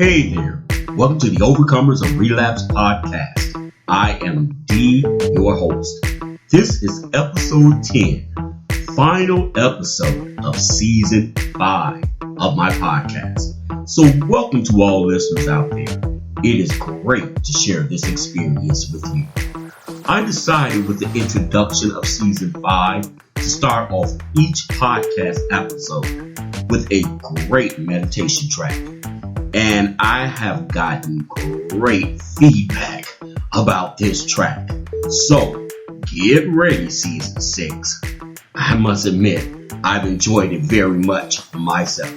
Hey there, welcome to the Overcomers of Relapse podcast. I am D, your host. This is episode 10, final episode of season 5 of my podcast. So welcome to all listeners out there. It is great to share this experience with you. I decided with the introduction of season 5 to start off each podcast episode with a great meditation track. And I have gotten great feedback about this track. So get ready, season 6. I must admit, I've enjoyed it very much myself.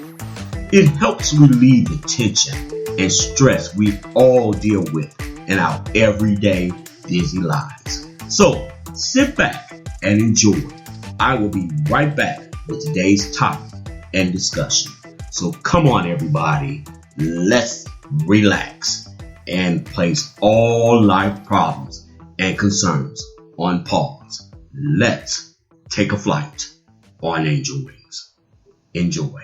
It helps relieve the tension and stress we all deal with in our everyday busy lives. So sit back and enjoy. I will be right back with today's topic and discussion. So come on, everybody. Let's relax and place all life problems and concerns on pause. Let's take a flight on angel wings. Enjoy.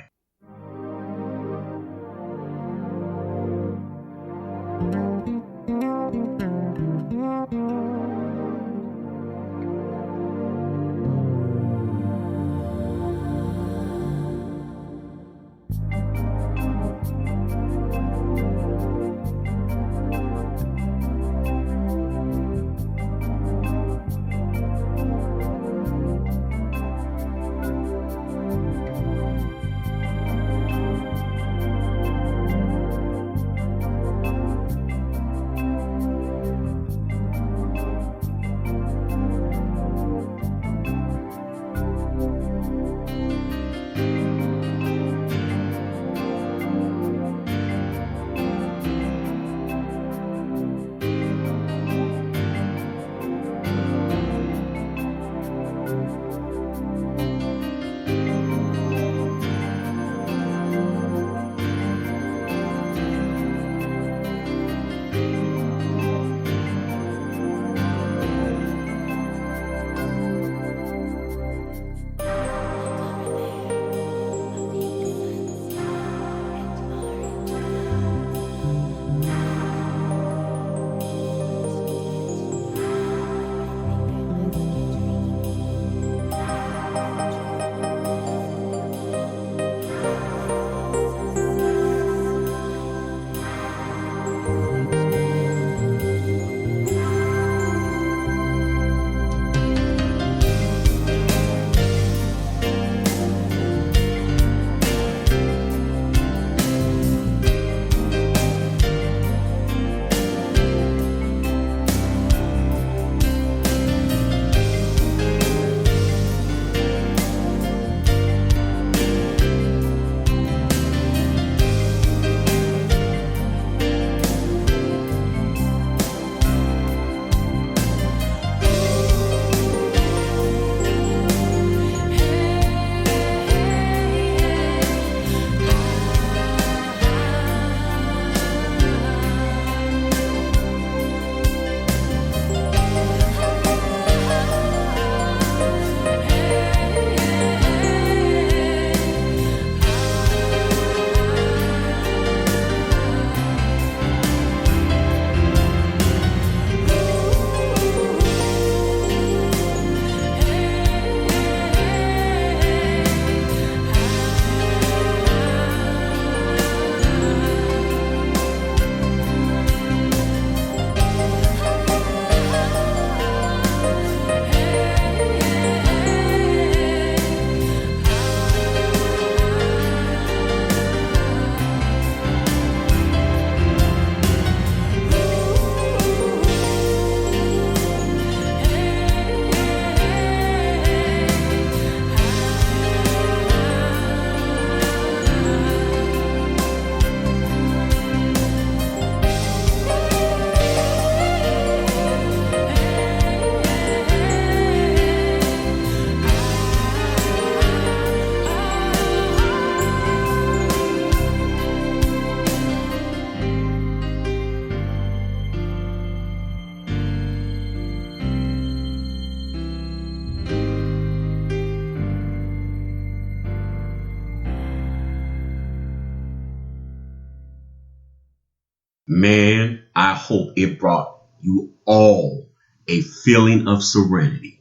Man, I hope it brought you all a feeling of serenity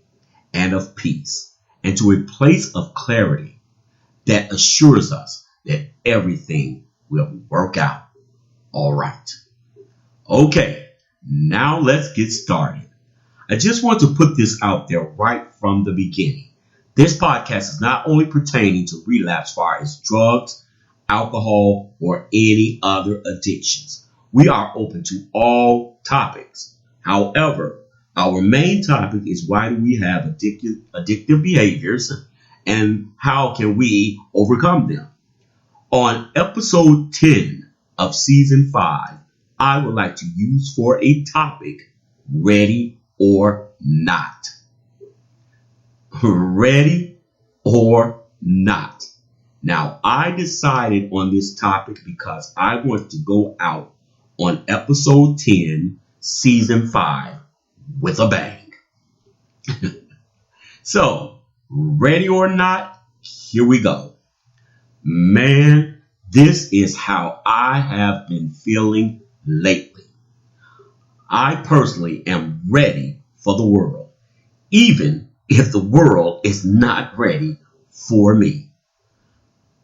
and of peace and to a place of clarity that assures us that everything will work out all right. Okay, now let's get started. I just want to put this out there right from the beginning. This podcast is not only pertaining to relapse as far as drugs, alcohol, or any other addictions. We are open to all topics. However, our main topic is why do we have addictive behaviors and how can we overcome them? On episode 10 of season 5, I would like to use for a topic, ready or not. Ready or not. Now, I decided on this topic because I want to go out on episode 10, season 5 with a bang. So, ready or not, here we go. Man, this is how I have been feeling lately. I personally am ready for the world, even if the world is not ready for me.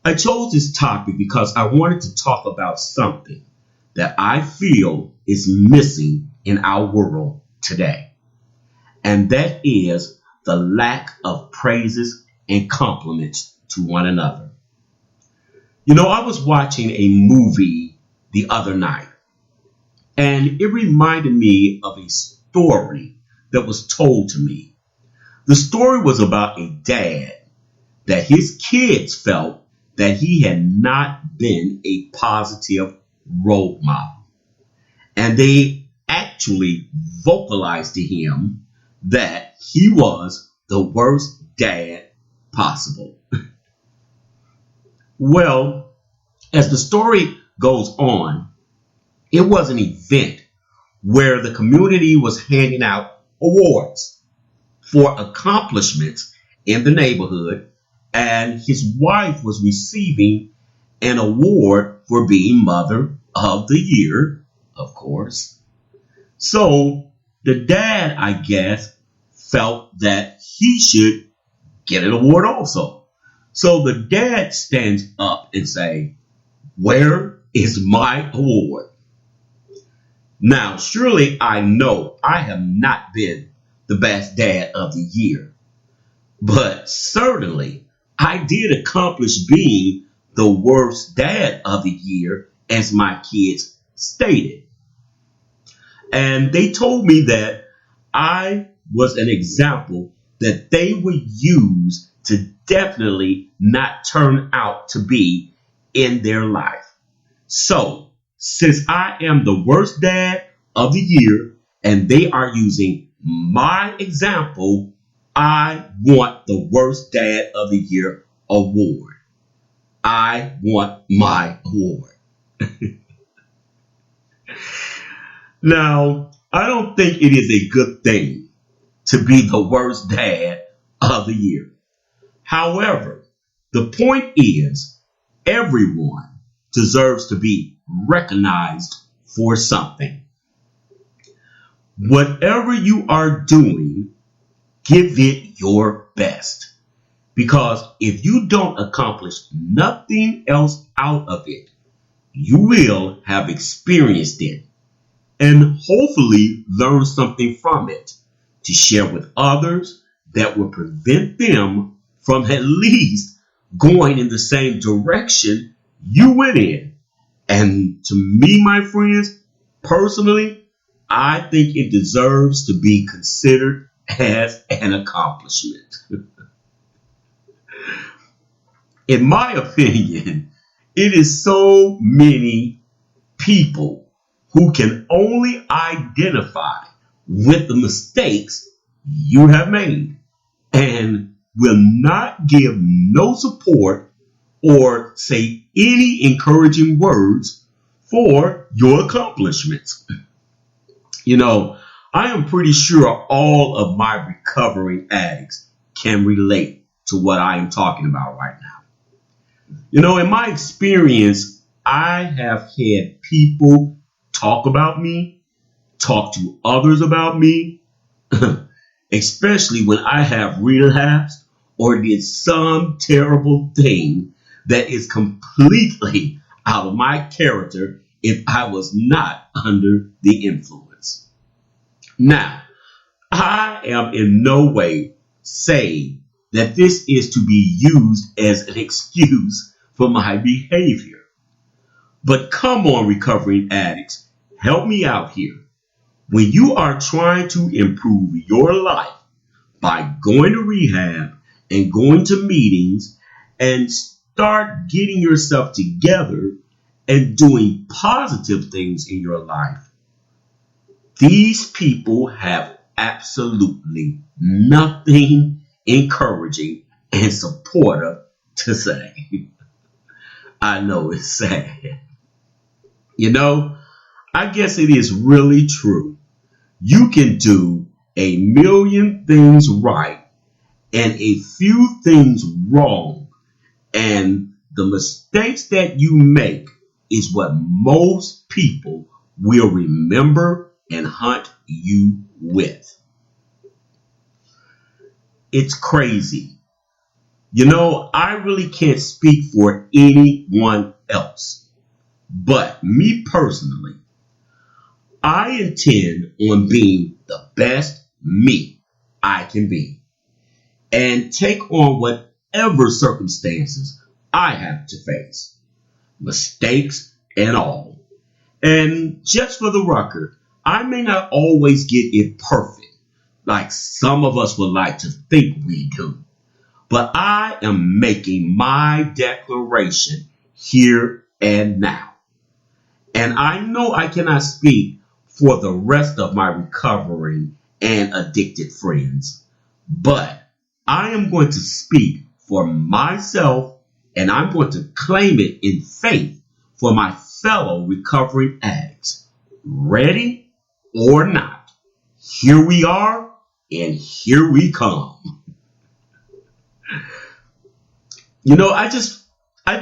I chose this topic because I wanted to talk about something that I feel is missing in our world today. And that is the lack of praises and compliments to one another. You know, I was watching a movie the other night, and it reminded me of a story that was told to me. The story was about a dad that his kids felt that he had not been a positive role model. And they actually vocalized to him that he was the worst dad possible. Well, as the story goes on, it was an event where the community was handing out awards for accomplishments in the neighborhood, and his wife was receiving an award for being Mother of the Year, of course. So the dad, I guess, felt that he should get an award also. So the dad stands up and say, "Where is my award?" Now, surely I know I have not been the best dad of the year, but certainly I did accomplish being the worst dad of the year, as my kids stated. And they told me that I was an example that they would use to definitely not turn out to be in their life. So, since I am the worst dad of the year and they are using my example, I want the worst dad of the year award. I want my award. Now, I don't think it is a good thing to be the worst dad of the year. However, the point is everyone deserves to be recognized for something. Whatever you are doing, give it your best. Because if you don't accomplish nothing else out of it, you will have experienced it and hopefully learn something from it to share with others that will prevent them from at least going in the same direction you went in. And to me, my friends, personally, I think it deserves to be considered as an accomplishment. In my opinion, it is so many people who can only identify with the mistakes you have made and will not give no support or say any encouraging words for your accomplishments. You know, I am pretty sure all of my recovering addicts can relate to what I am talking about right now. You know, in my experience, I have had people talk about me, talk to others about me, especially when I have relapsed or did some terrible thing that is completely out of my character if I was not under the influence. Now, I am in no way saying that this is to be used as an excuse for my behavior. But come on, recovering addicts, help me out here. When you are trying to improve your life by going to rehab and going to meetings and start getting yourself together and doing positive things in your life, these people have absolutely nothing encouraging and supportive to say. I know it's sad. You know, I guess it is really true. You can do a million things right and a few things wrong, and the mistakes that you make is what most people will remember and hunt you with. It's crazy. You know, I really can't speak for anyone else, but me personally, I intend on being the best me I can be and take on whatever circumstances I have to face, mistakes and all. And just for the record, I may not always get it perfect like some of us would like to think we do, but I am making my declaration here and now. And I know I cannot speak for the rest of my recovering and addicted friends, but I am going to speak for myself, and I'm going to claim it in faith for my fellow recovering addicts. Ready or not, here we are and here we come. You know, I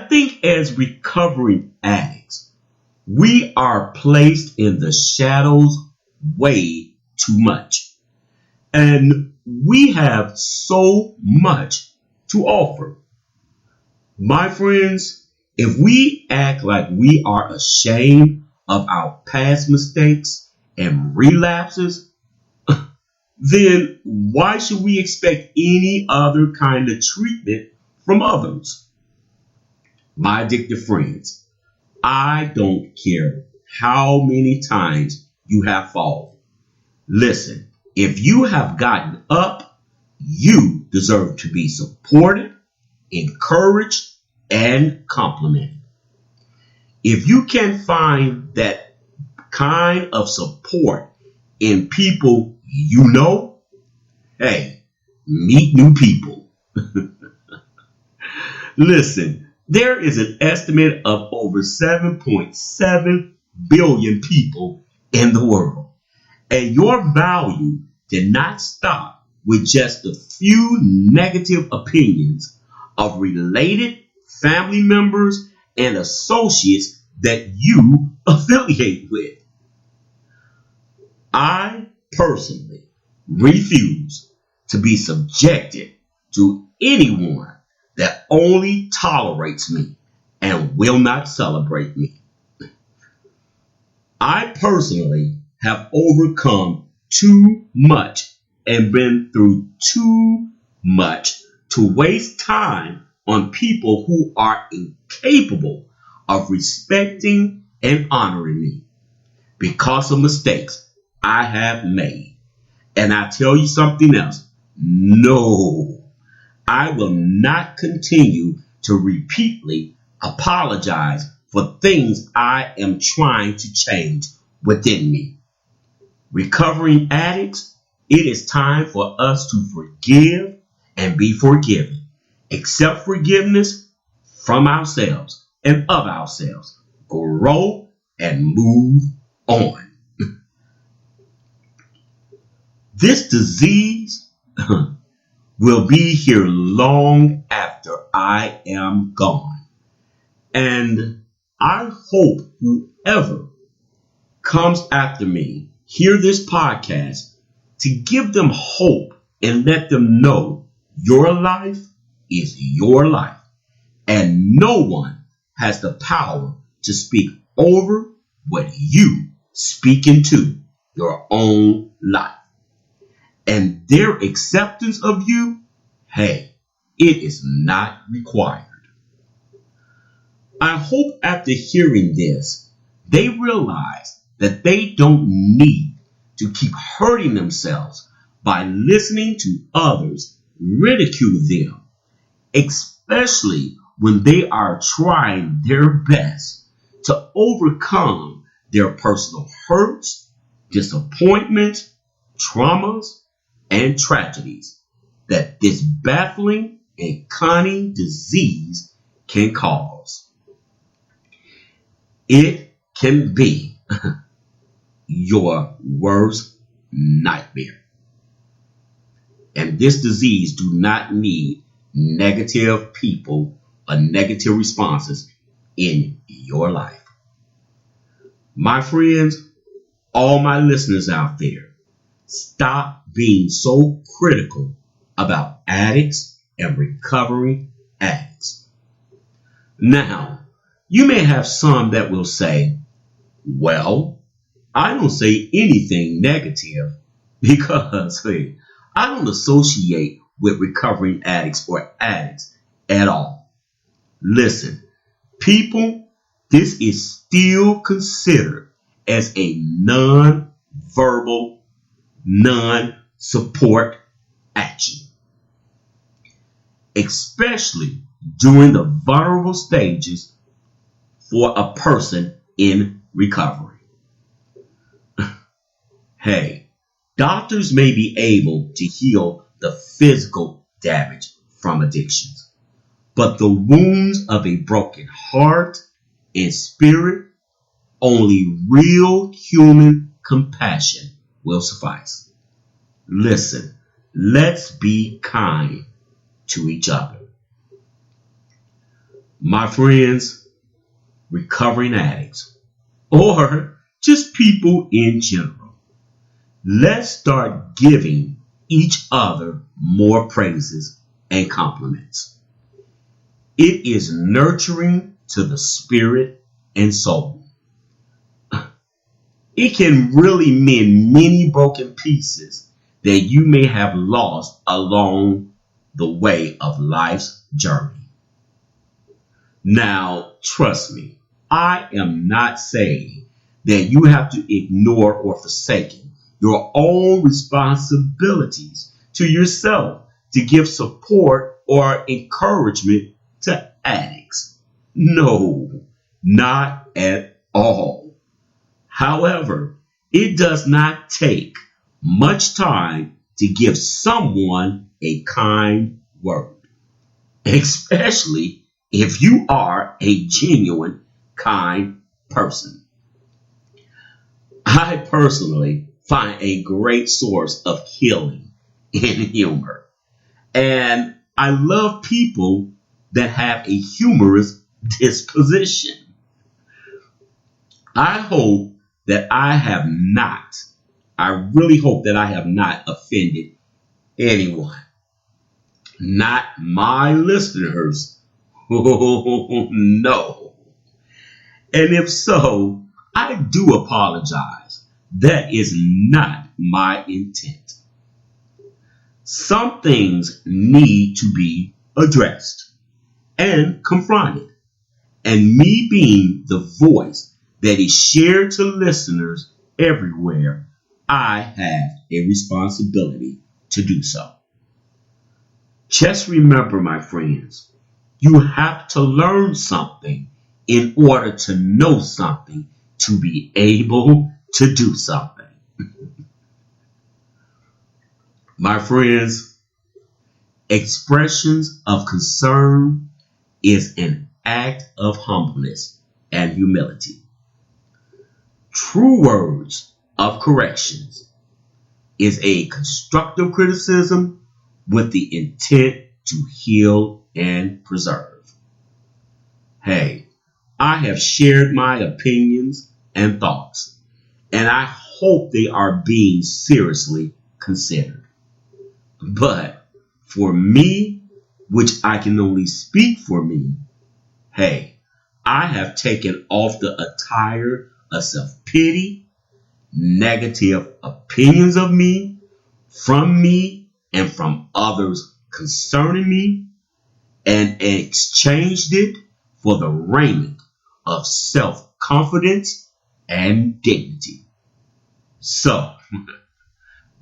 think as recovering addicts, we are placed in the shadows way too much. And we have so much to offer. My friends, if we act like we are ashamed of our past mistakes and relapses, then why should we expect any other kind of treatment from others? My addicted friends, I don't care how many times you have fallen. Listen, if you have gotten up, you deserve to be supported, encouraged, and complimented. If you can find that kind of support in people you know, hey, meet new people. Listen, there is an estimate of over 7.7 billion people in the world. And your value did not stop with just a few negative opinions of related family members and associates that you affiliate with. I personally refuse to be subjected to anyone that only tolerates me and will not celebrate me. I personally have overcome too much and been through too much to waste time on people who are incapable of respecting and honoring me because of mistakes I have made. And I tell you something else. No, I will not continue to repeatedly apologize for things I am trying to change within me. Recovering addicts, it is time for us to forgive and be forgiven. Accept forgiveness from ourselves and of ourselves. Grow and move on. This disease will be here long after I am gone. And I hope whoever comes after me hear this podcast to give them hope and let them know your life is your life, and no one has the power to speak over what you speak into your own life. And their acceptance of you, hey, it is not required. I hope after hearing this, they realize that they don't need to keep hurting themselves by listening to others ridicule them, especially when they are trying their best to overcome their personal hurts, disappointments, traumas, and tragedies that this baffling and cunning disease can cause. It can be your worst nightmare. And this disease do not need negative people or negative responses in your life. My friends, all my listeners out there, stop being so critical about addicts and recovering addicts. Now, you may have some that will say, well, I don't say anything negative because I don't associate with recovering addicts or addicts at all. Listen, people, this is still considered as a non-verbal, non-support action, especially during the vulnerable stages for a person in recovery. Hey, doctors may be able to heal the physical damage from addictions, but the wounds of a broken heart and spirit, only real human compassion will suffice. Listen, let's be kind to each other. My friends, recovering addicts, or just people in general, let's start giving each other more praises and compliments. It is nurturing to the spirit and soul. It can really mend many broken pieces that you may have lost along the way of life's journey. Now, trust me, I am not saying that you have to ignore or forsake your own responsibilities to yourself to give support or encouragement to addicts. No, not at all. However, it does not take much time to give someone a kind word, especially if you are a genuine, kind person. I personally find a great source of healing in humor. And I love people that have a humorous disposition. I hope that I really hope that I have not offended anyone. Not my listeners. Oh, no. And if so, I do apologize. That is not my intent. Some things need to be addressed and confronted. And me being the voice that is shared to listeners everywhere, I have a responsibility to do so. Just remember, my friends, you have to learn something in order to know something to be able to do something. My friends, expressions of concern is an act of humbleness and humility. True words of corrections is a constructive criticism with the intent to heal and preserve. Hey, I have shared my opinions and thoughts, and I hope they are being seriously considered. But for me, which I can only speak for me, hey, I have taken off the attire of self-pity, negative opinions of me, from me, and from others concerning me, and exchanged it for the raiment of self-confidence and dignity. So,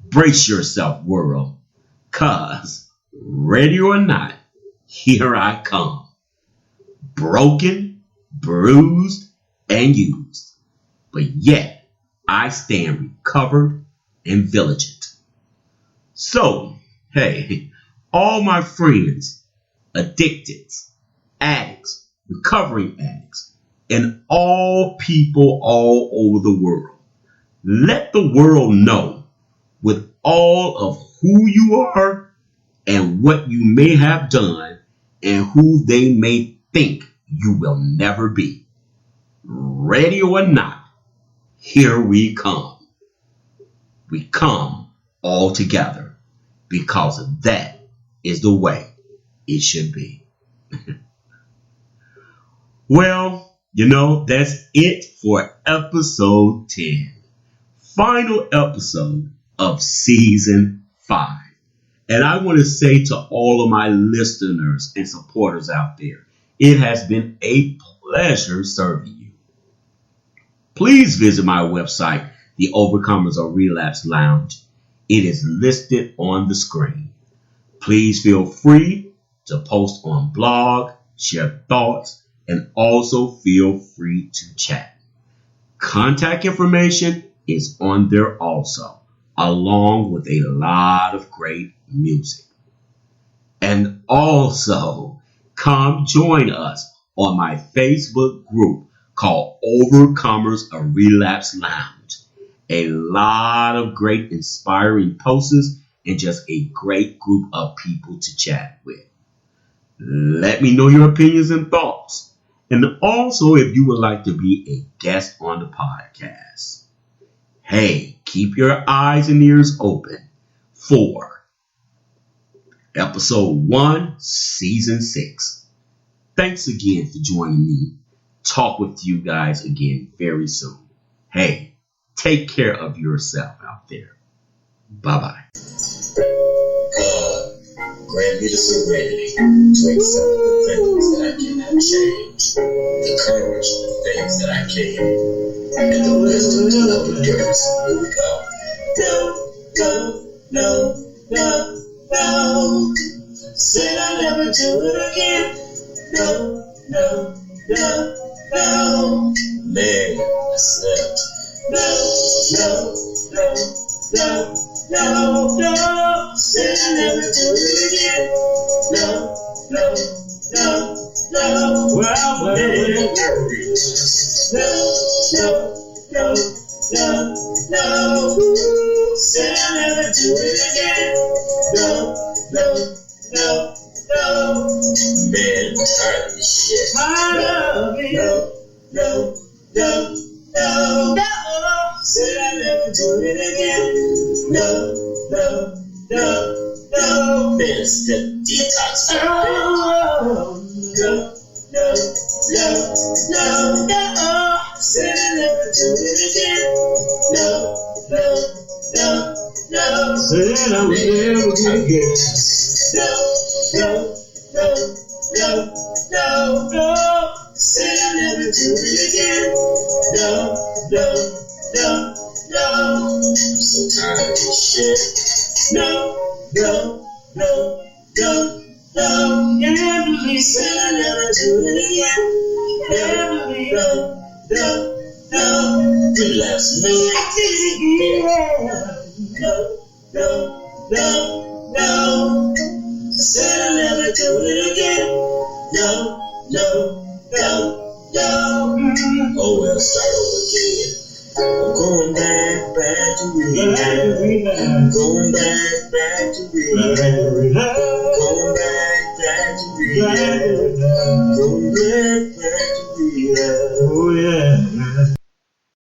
brace yourself, world, 'cause, ready or not, here I come. Broken, bruised, and used. But yet, I stand recovered and vigilant. So, hey, all my friends, addicted, addicts, recovering addicts, and all people all over the world, let the world know with all of who you are and what you may have done and who they may think you will never be. Ready or not, here we come. We come all together because that is the way it should be. Well, that's it for episode 10. Final episode of season 5. And I want to say to all of my listeners and supporters out there, it has been a pleasure serving you. Please visit my website, The Overcomers of Relapse Lounge. It is listed on the screen. Please feel free to post on blog, share thoughts, and also feel free to chat. Contact information is on there also, along with a lot of great music. And also, come join us on my Facebook group called Overcomers of Relapse Lounge. A lot of great inspiring posts and just a great group of people to chat with. Let me know your opinions and thoughts. And also, if you would like to be a guest on the podcast, hey, keep your eyes and ears open for episode 1, season 6. Thanks again for joining me. Talk with you guys again very soon. Hey, take care of yourself out there. Bye-bye. God, grant me the serenity to accept the things that I cannot change, the courage for things that I can, and the wisdom to know the difference when we go. No. Said I'll never do it again. No. Man, I slept. No. Said I'll never do it again. No. Well, man. No. Said I'll never do it again. No. Man, I'm tired of this shit. Tired of it. No. Said I'll never do it again. No. Man, it's the detox. No. Said I'll never do it again. No. Said I would never do it again. No. Said I'll never do it again. No. I'm so tired of this shit. No. Emily said I'll never do it again. No. Relapse me. I did it again. No. Said I'll never do it again. No. Oh, well, start over again. I'm going back to relapse. I'm going back to relapse.